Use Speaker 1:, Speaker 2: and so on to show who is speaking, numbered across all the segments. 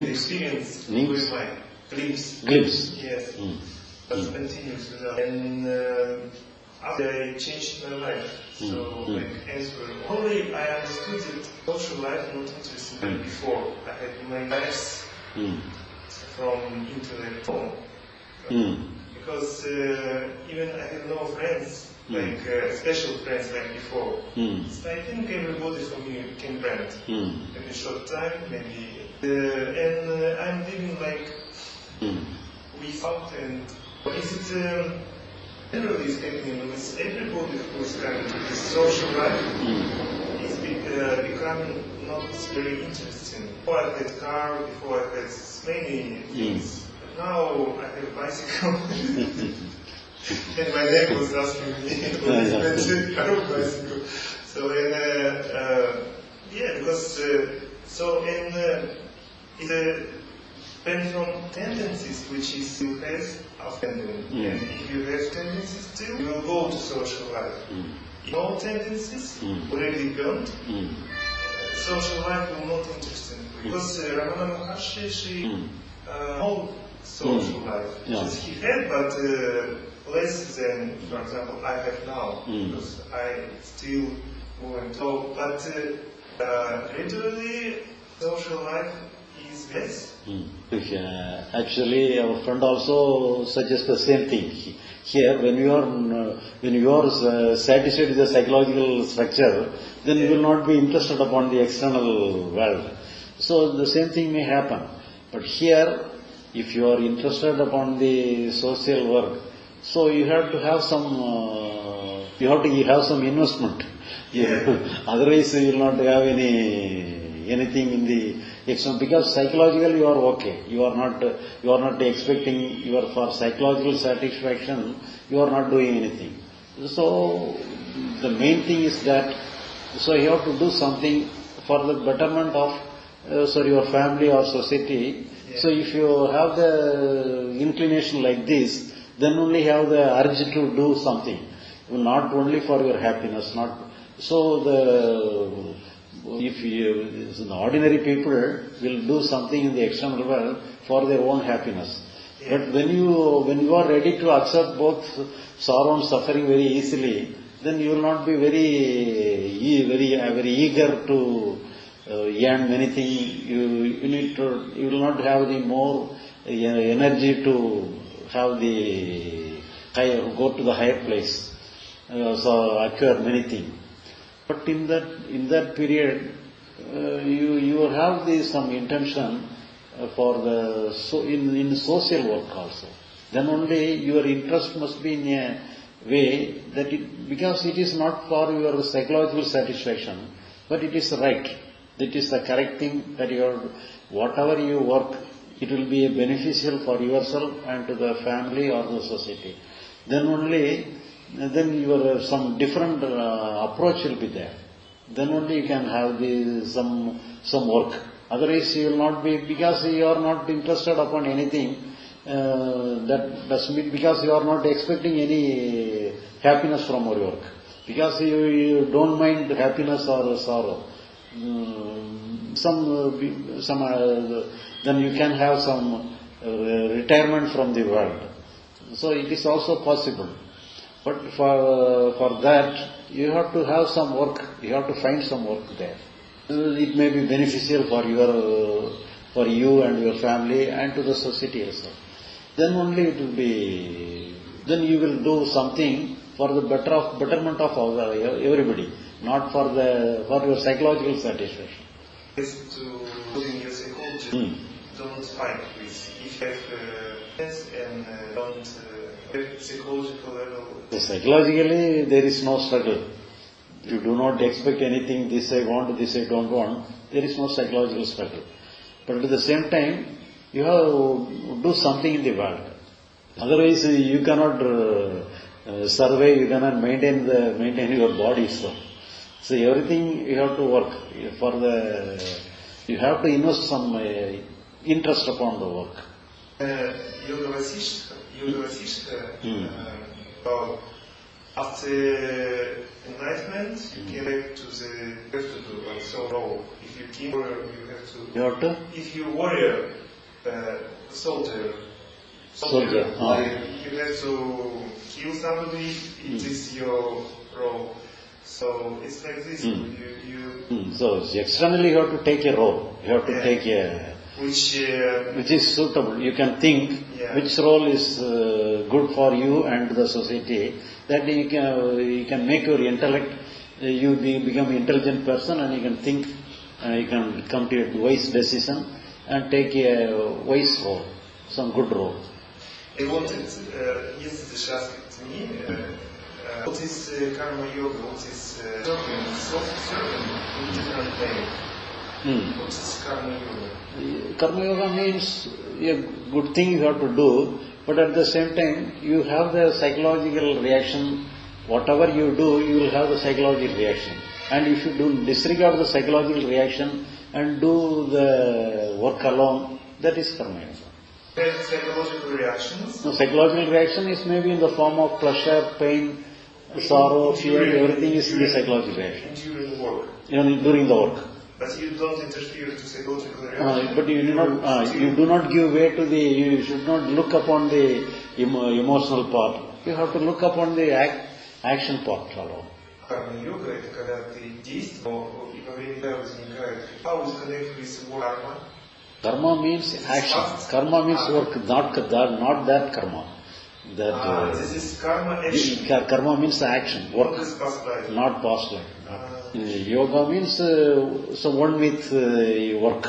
Speaker 1: experience
Speaker 2: Glimpse?
Speaker 1: with my glimpse.
Speaker 2: Glimpse.
Speaker 1: Yes. But continues with that. And after I changed my life, so like answer. Only I understood that social life not interesting like before. I had my lives from internet phone. Because even I had no friends, like special friends like before. So I think everybody for me became friend. In a short time, maybe. And I'm living like without and is it generally is happening with everybody who's coming to this social life is becoming not very interesting. Before I had car, before I had many things. Now I have a bicycle. And my neighbor was asking me about this bicycle. So yeah, because it depends on tendencies which he still has offending. And if you have tendencies still, you will go to social life. No tendencies, already burned, social life will not interesting. Because Ramana Maharshi, she no social life. Just he had, but less than, for example, I have now. Because I still move and talk. But literally, social life is less.
Speaker 2: Actually, our friend also suggests the same thing. Here, when you are satisfied with the psychological structure, then you will not be interested upon the external world. So the same thing may happen. But here, if you are interested upon the social work, so you have to have some, investment. Otherwise, you will not have anything in the external, because psychologically you are okay. You are not expecting for psychological satisfaction. You are not doing anything. So the main thing is that. So you have to do something for the betterment of your family or society. So if you have the inclination like this, then only have the urge to do something, not only for your happiness. So the ordinary people will do something in the external world for their own happiness. But when you are ready to accept both sorrow and suffering very easily, then you will not be very eager to earn many things. You will not have the more energy to have go to the higher place, so acquire many things. But in that period, you have some intention for in social work also. Then only your interest must be in a way that because it is not for your psychological satisfaction, but it is right. It is the correct thing that whatever you work, it will be beneficial for yourself and to the family or the society. Then your some different approach will be there. Then only you can have some work. Otherwise you will not be, because you are not interested upon anything. That doesn't mean because you are not expecting any happiness from your work. Because you don't mind happiness or sorrow. Then you can have some retirement from the world. So it is also possible. But for that, you have to have some work. You have to find some work there. It may be beneficial for you and your family and to the society also. Then only it will be. Then you will do something for the betterment of everybody, not for your psychological satisfaction.
Speaker 1: Is to putting your psychology. Don't fight with. If you have and don't have psychological level.
Speaker 2: Psychologically, there is no struggle. You do not expect anything. This I want, this I don't want. There is no psychological struggle. But at the same time, you have to do something in the world. Otherwise, you cannot survive. You cannot maintain your body. So everything you have to work you have to invest some interest upon the work.
Speaker 1: Yoga Vasishka, after enlightenment, you came back to the have to do like so raw. If if you king warrior, you have to.
Speaker 2: You have to?
Speaker 1: If you warrior, soldier, you have to kill somebody. It is your role. So it's like this.
Speaker 2: So externally you have to take a role. You have to take a
Speaker 1: which
Speaker 2: is suitable. You can think which role is good for you and the society. That you can make your intellect. You become an intelligent person, and you can think. You can come to a wise decision and take a wise role, some good role.
Speaker 1: I wanted yesterday she asked me what is karma yoga, what is serving in different way. What is karma yoga?
Speaker 2: Karma yoga means a good thing you have to do, but at the same time you have the psychological reaction. Whatever you do, you will have the psychological reaction. And if you disregard the psychological reaction and do the work alone, that is karma yoga.
Speaker 1: Psychological reactions?
Speaker 2: No, psychological reaction is maybe in the form of pleasure, pain, sorrow, fear, everything is in the psychological reaction.
Speaker 1: During work?
Speaker 2: During the work.
Speaker 1: But you don't interfere to psychological reaction?
Speaker 2: But you do not give way to you should not look upon the emotional part. You have to look upon the action part alone.
Speaker 1: Карма-йога – это когда ты действуешь, и во время этого возникает how is connected with karma.
Speaker 2: Karma means action. Karma means work, not that karma.
Speaker 1: This is karma action.
Speaker 2: Karma means action, work, not past life. Yoga means so one with work.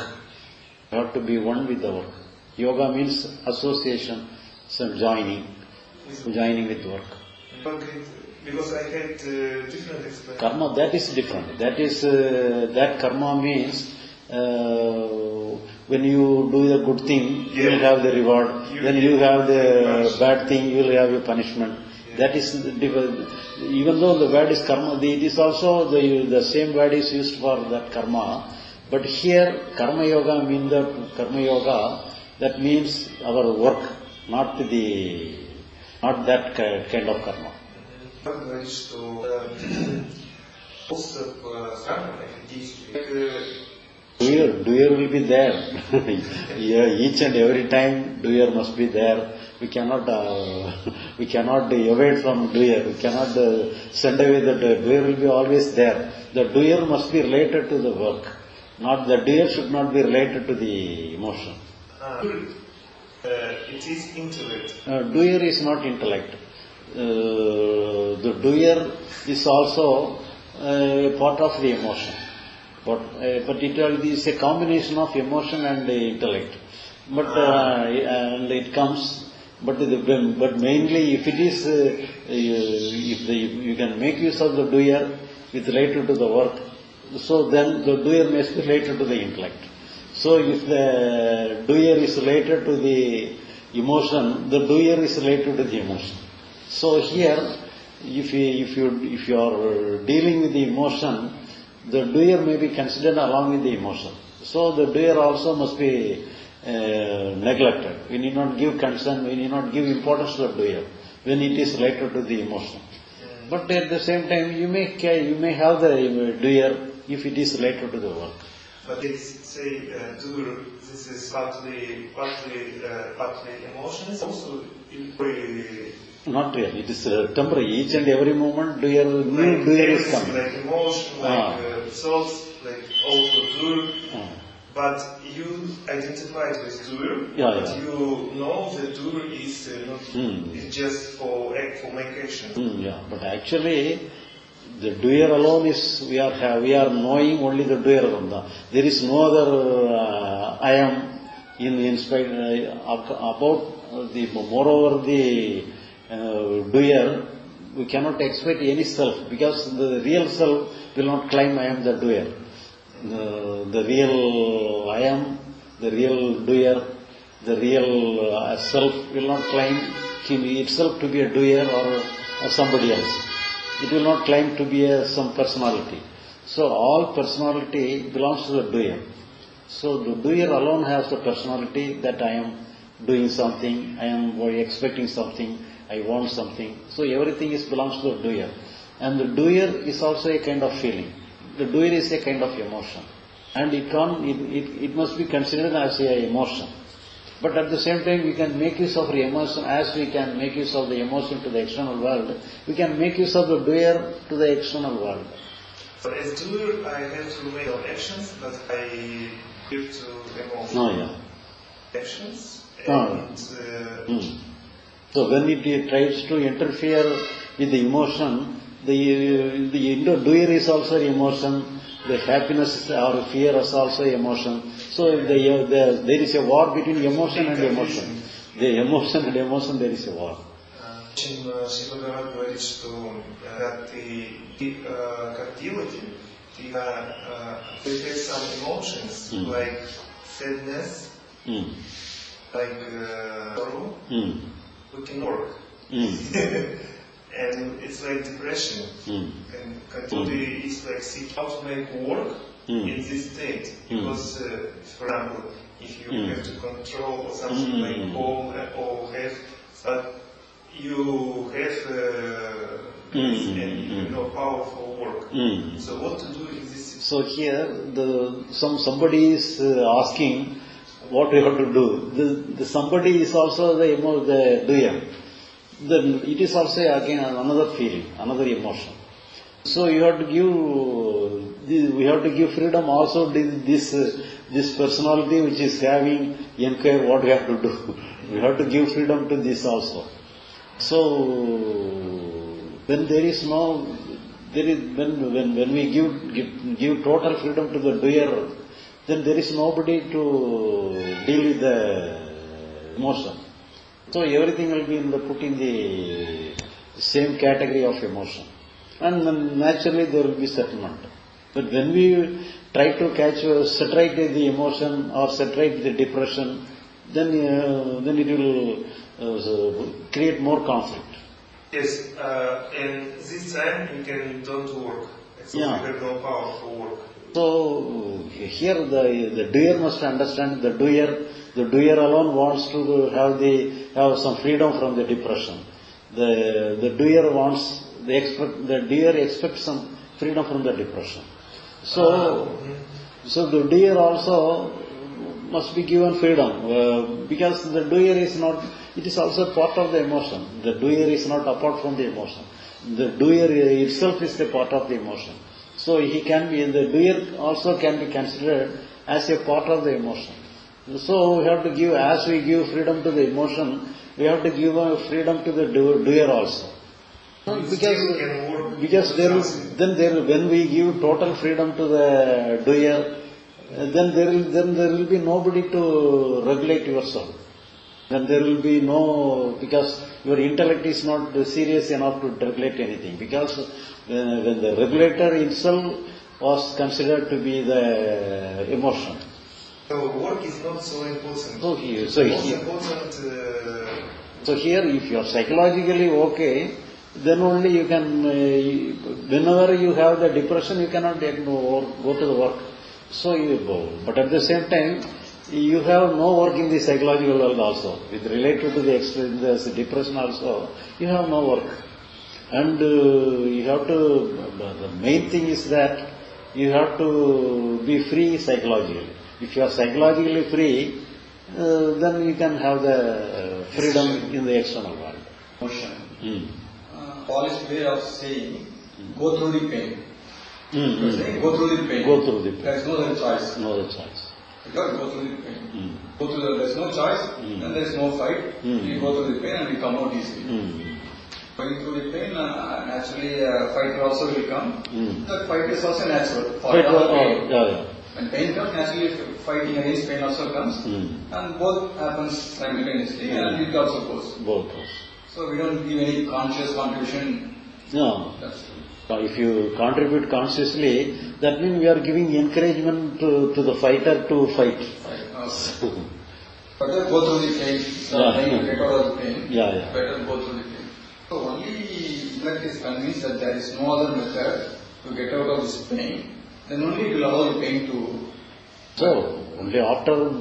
Speaker 2: You have to be one with the work. Yoga means association, some joining with work.
Speaker 1: Because I had different experience.
Speaker 2: Karma, that is different. That karma means when you do the good thing, you will have the reward. When you have the bad thing, you will have a punishment. That is different. Even though the word is karma, it is also the same word is used for that karma. But here, karma yoga means that means our work, not that kind of karma.
Speaker 1: Говорит, что способ кармы – это действие.
Speaker 2: Doer will be there. Each and every time doer must be there. We cannot evade from doer. We cannot send away the doer. Doer will be always there. The doer must be related to the work. Not the doer should not be related to the emotion.
Speaker 1: It is intellect.
Speaker 2: Doer is not intellect. The doer is also a part of the emotion, but it is a combination of emotion and intellect. But and it comes. But mainly, if it is, if you can make use of the doer with related to the work, so then the doer must be related to the intellect. So if the doer is related to the emotion, the doer is related to the emotion. So here, if you are dealing with the emotion, the doer may be considered along with the emotion. So the doer also must be neglected. We need not give concern, we need not give importance to the doer when it is related to the emotion. But at the same time, you may have the doer if it is related to the work.
Speaker 1: But let's say doer, this is partly emotions, also
Speaker 2: not really. It is temporary. Each and every moment, new doer is coming.
Speaker 1: Like emotion, like thoughts, like also doer. But you identified with doer, but you know that doer is not is just for make action.
Speaker 2: But actually, the doer alone is we are knowing only the doer alone. There is no other I am in spite about the moreover the doer. We cannot expect any self because the real self will not claim I am the doer. The real I am, the real doer, the real self will not claim itself to be a doer or somebody else. It will not claim to be some personality. So all personality belongs to the doer. So the doer alone has the personality that I am doing something, I am expecting something, I want something. So everything belongs to the doer. And the doer is also a kind of feeling. The doer is a kind of emotion. and it must be considered as a emotion. But at the same time, we can make use of the emotion as we can make use of the emotion to the external world. We can make use of the doer to the external world.
Speaker 1: So as doer, I have to make no actions, but I give to emotion.
Speaker 2: Oh, yeah.
Speaker 1: Actions and
Speaker 2: So when it tries to interfere with the emotion, the doer is also emotion. The happiness or fear is also emotion. So there is a war between emotion and emotion. The emotion and emotion, there is a war.
Speaker 1: Шрила Прабхупада говорит, что когда ты как делатель, ты have some emotions like sadness, like sorrow, we can work. And it's like depression. And Katodi is like seek how to make work in this state. Because, for example, if you have to control or something like all or have, but you have and powerful work. So what to do in this situation?
Speaker 2: So here somebody is asking what we have to do. The somebody is also the doer. Then it is also again another feeling, another emotion. So you have to we have to give freedom also this personality which is having inquire what we have to do. We have to give freedom to this also. So when there is no, when we give total freedom to the doer, then there is nobody to deal with the emotion. So everything will be put in the same category of emotion. And then naturally there will be settlement. But when we try to saturate the emotion or saturate the depression, then it will create more conflict.
Speaker 1: Yes, and this time you don't work. So you have no power for work.
Speaker 2: So here the doer must understand the doer alone wants to have some freedom from the depression. The doer wants the doer expects some freedom from the depression. So the doer also must be given freedom because the doer is not. It is also part of the emotion. The doer is not apart from the emotion. The doer itself is the part of the emotion. So the doer also can be considered as a part of the emotion. So we have to give, as we give freedom to the emotion, we have to give freedom to the doer also. Because when we give total freedom to the doer, then there will be nobody to regulate yourself. Then there will be because your intellect is not serious enough to regulate anything. Because when the regulator itself was considered to be the emotion.
Speaker 1: So work is not so important.
Speaker 2: So here, if you are psychologically okay, then only you can. Whenever you have the depression, you cannot go to the work. So you go. But at the same time, you have no work in the psychological world also. With related to the depression also, you have no work. And you have to. The main thing is that you have to be free psychologically. If you are psychologically free, then you can have the freedom in the external world.
Speaker 3: Motion. Polished way of saying, go through the pain. Saying, go through the pain.
Speaker 2: Go through the pain.
Speaker 3: There is no other choice.
Speaker 2: No other choice.
Speaker 3: You got to go through the pain. There is no choice, and there is no fight. You go through the pain and you come out easily. Going through the pain, naturally fight also will come. That fight is also natural. When pain comes, naturally fighting against pain also comes. And both happens simultaneously and it also goes.
Speaker 2: Both.
Speaker 3: So we don't give any conscious contribution.
Speaker 2: No.
Speaker 3: That's true.
Speaker 2: If you contribute consciously, that means we are giving encouragement to the fighter to fight.
Speaker 3: Better go through the pain. Get out of the pain.
Speaker 2: Better
Speaker 3: go through the pain. So only intellect is convinced that there is no other method to get out of this pain, then only it will allow the pain to.
Speaker 2: So only after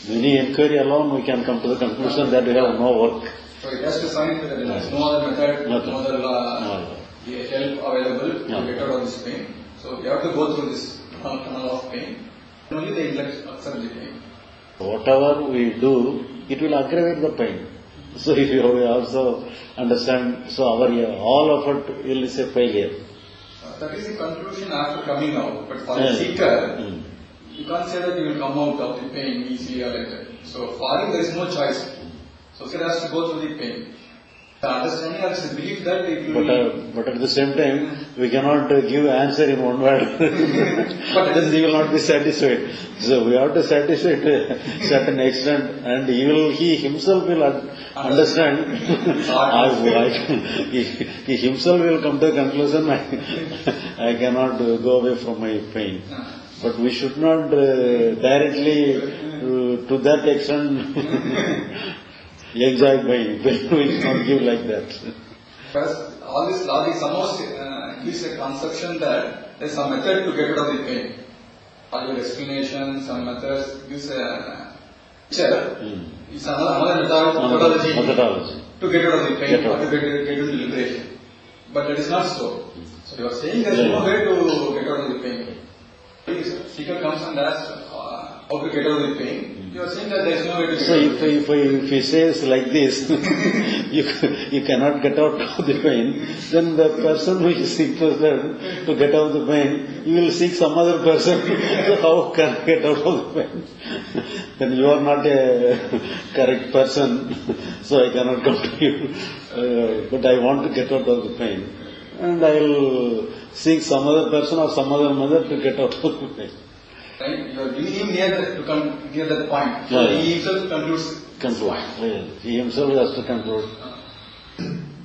Speaker 2: many inquiry alone we can come to the conclusion that we have no work.
Speaker 3: So it has to find that there is no other method, no other help available to get out of this pain. So you have to go through this tunnel of pain. only the intellect accepts the pain.
Speaker 2: Whatever we do, it will aggravate the pain. So if you also understand, so our all effort will is a failure.
Speaker 3: That is the conclusion after coming out. But for the seeker, you can't say that you will come out of the pain easily or later. So for him there is no choice. So he has to go through the pain. The understanding has to believe that it will
Speaker 2: But at the same time, we cannot give answer in one word. Then he will not be satisfied. So we have to satisfy to a certain extent, and he himself will understand. He himself will come to the conclusion, I cannot go away from my pain. But we should not directly, to that extent, enjoy pain. We should not give like that.
Speaker 3: Because all this logic somehow gives a conception that there is some method to get rid of the pain. All your explanation, some methods gives a picture. It's another methodology to get rid of the pain or to get into liberation. But that is not so. So you are saying there is no way to get out of the pain. If seeker comes and asks how to get out of the pain, you are saying that there is no way to get out of the pain.
Speaker 2: So if he says like this, you cannot get out of the pain, then the person who is sick person to get out of the pain, you will seek some other person. So how can I get out of the pain? Then you are not a correct person, so I cannot come to you. But I want to get out of the pain. And I will seek some other person or some other mother to get out of the pain.
Speaker 3: Right? You are bringing him to come near that point. So he himself concludes.
Speaker 2: He himself has to conclude.